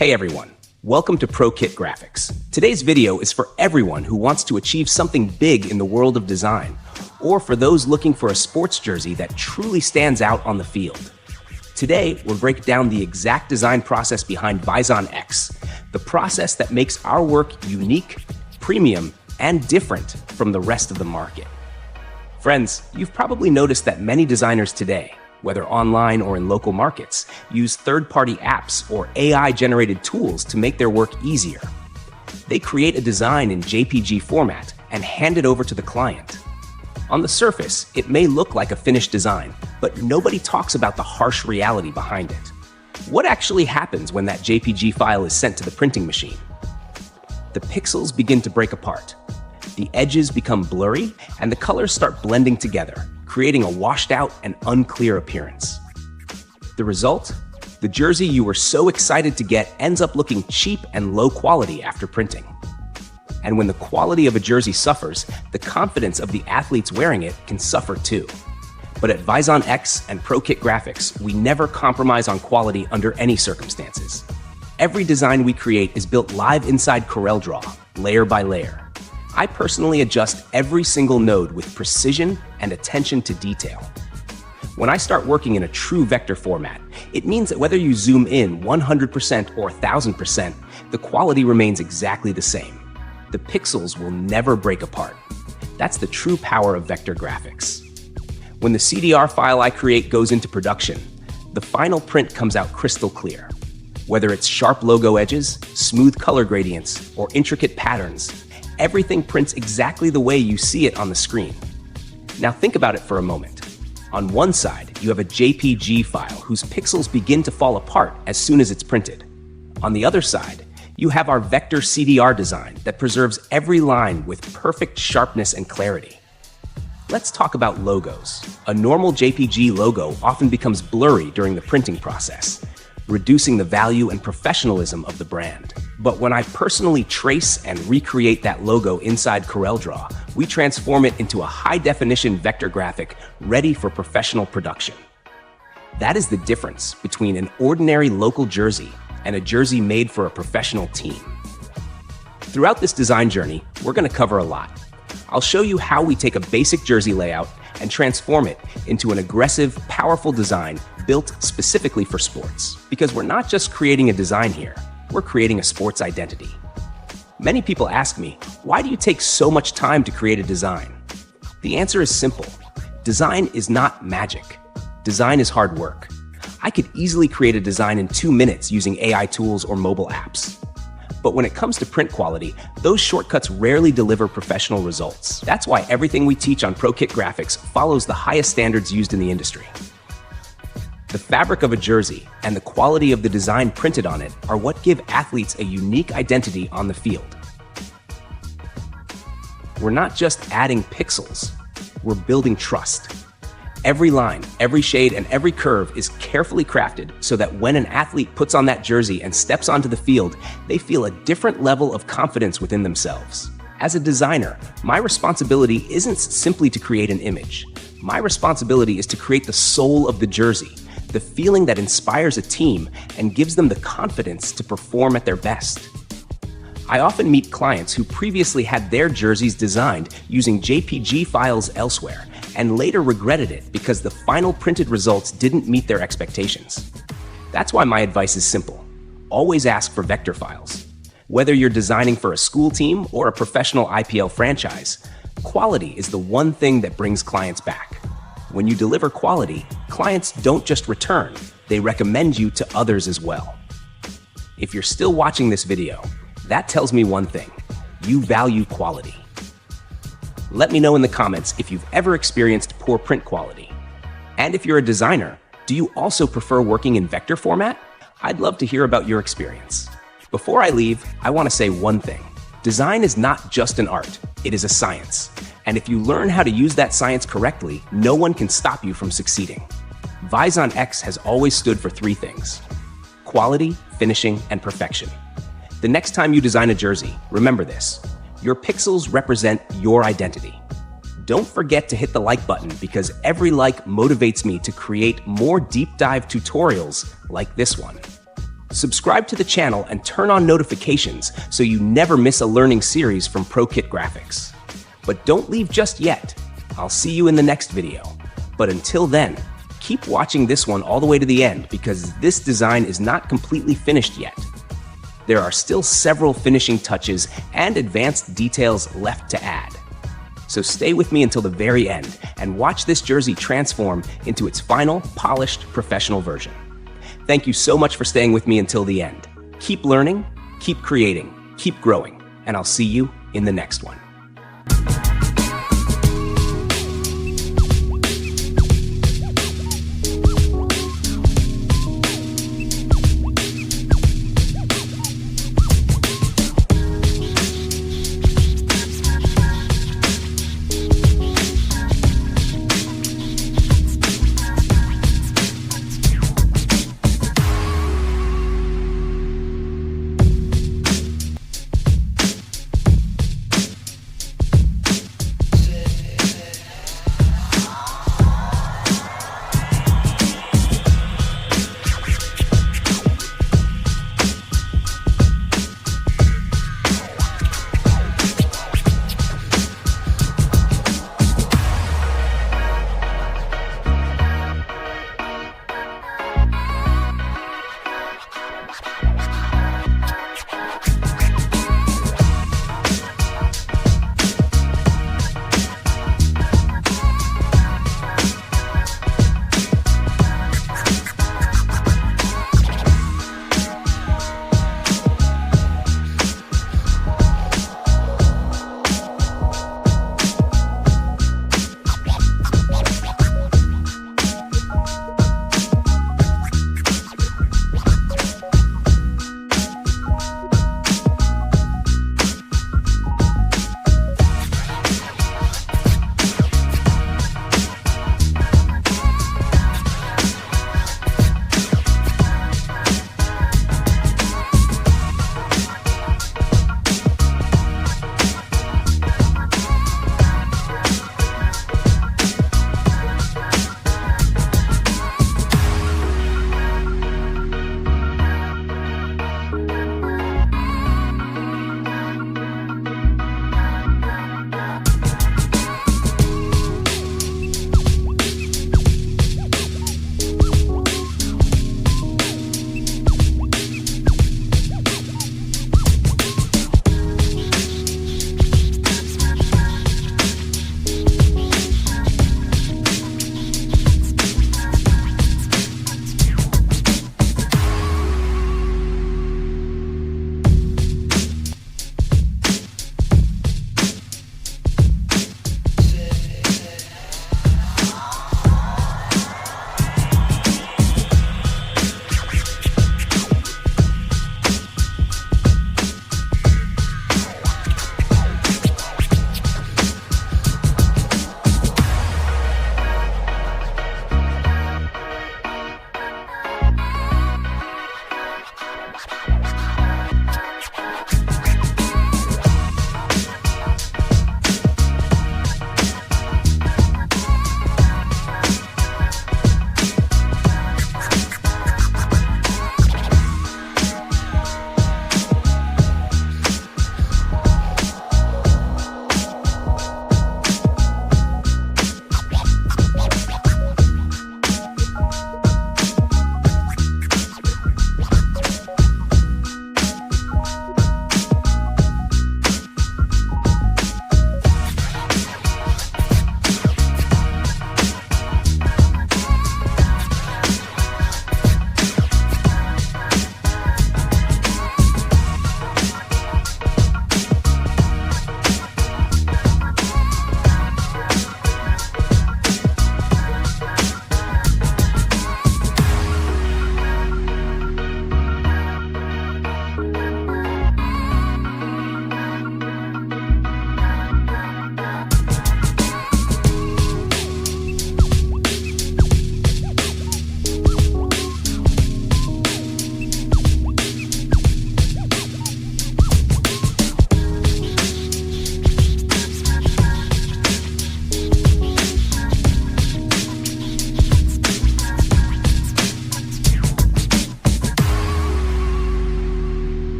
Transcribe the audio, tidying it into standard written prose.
Hey everyone, welcome to ProKit Graphics. Today's video is for everyone who wants to achieve something big in the world of design, or for those looking for a sports jersey that truly stands out on the field. Today, we'll break down the exact design process behind Vizon X, the process that makes our work unique, premium, and different from the rest of the market. Friends, you've probably noticed that many designers today, whether online or in local markets, use third-party apps or AI-generated tools to make their work easier. They create a design in JPG format and hand it over to the client. On the surface, it may look like a finished design, but nobody talks about the harsh reality behind it. What actually happens when that JPG file is sent to the printing machine? The pixels begin to break apart. The edges become blurry, and the colors start blending together, creating a washed out and unclear appearance. The result? The jersey you were so excited to get ends up looking cheap and low quality after printing. And when the quality of a jersey suffers, the confidence of the athletes wearing it can suffer too. But at Vizon X and ProKit Graphics, we never compromise on quality under any circumstances. Every design we create is built live inside CorelDRAW, layer by layer. I personally adjust every single node with precision and attention to detail. When I start working in a true vector format, it means that whether you zoom in 100% or 1000%, the quality remains exactly the same. The pixels will never break apart. That's the true power of vector graphics. When the CDR file I create goes into production, the final print comes out crystal clear. Whether it's sharp logo edges, smooth color gradients, or intricate patterns, everything prints exactly the way you see it on the screen. Now think about it for a moment. On one side, you have a JPG file whose pixels begin to fall apart as soon as it's printed. On the other side, you have our vector CDR design that preserves every line with perfect sharpness and clarity. Let's talk about logos. A normal JPG logo often becomes blurry during the printing process, reducing the value and professionalism of the brand. But when I personally trace and recreate that logo inside CorelDRAW, we transform it into a high-definition vector graphic ready for professional production. That is the difference between an ordinary local jersey and a jersey made for a professional team. Throughout this design journey, we're going to cover a lot. I'll show you how we take a basic jersey layout and transform it into an aggressive, powerful design built specifically for sports. Because we're not just creating a design here, we're creating a sports identity. Many people ask me, why do you take so much time to create a design? The answer is simple. Design is not magic. Design is hard work. I could easily create a design in 2 minutes using AI tools or mobile apps. But when it comes to print quality, those shortcuts rarely deliver professional results. That's why everything we teach on ProKit Graphics follows the highest standards used in the industry. The fabric of a jersey and the quality of the design printed on it are what give athletes a unique identity on the field. We're not just adding pixels, we're building trust. Every line, every shade, and every curve is carefully crafted so that when an athlete puts on that jersey and steps onto the field, they feel a different level of confidence within themselves. As a designer, my responsibility isn't simply to create an image. My responsibility is to create the soul of the jersey, the feeling that inspires a team and gives them the confidence to perform at their best. I often meet clients who previously had their jerseys designed using JPG files elsewhere and later regretted it because the final printed results didn't meet their expectations. That's why my advice is simple. Always ask for vector files. Whether you're designing for a school team or a professional IPL franchise, quality is the one thing that brings clients back. When you deliver quality, clients don't just return, they recommend you to others as well. If you're still watching this video, that tells me one thing: you value quality. Let me know in the comments if you've ever experienced poor print quality. And if you're a designer, do you also prefer working in vector format? I'd love to hear about your experience. Before I leave, I want to say one thing. Design is not just an art, it is a science. And if you learn how to use that science correctly, no one can stop you from succeeding. Vizon X has always stood for 3 things: quality, finishing, and perfection. The next time you design a jersey, remember this: your pixels represent your identity. Don't forget to hit the like button because every like motivates me to create more deep dive tutorials like this one. Subscribe to the channel and turn on notifications so you never miss a learning series from ProKit Graphics. But don't leave just yet. I'll see you in the next video. But until then, keep watching this one all the way to the end because this design is not completely finished yet. There are still several finishing touches and advanced details left to add. So stay with me until the very end and watch this jersey transform into its final, polished, professional version. Thank you so much for staying with me until the end. Keep learning, keep creating, keep growing, and I'll see you in the next one.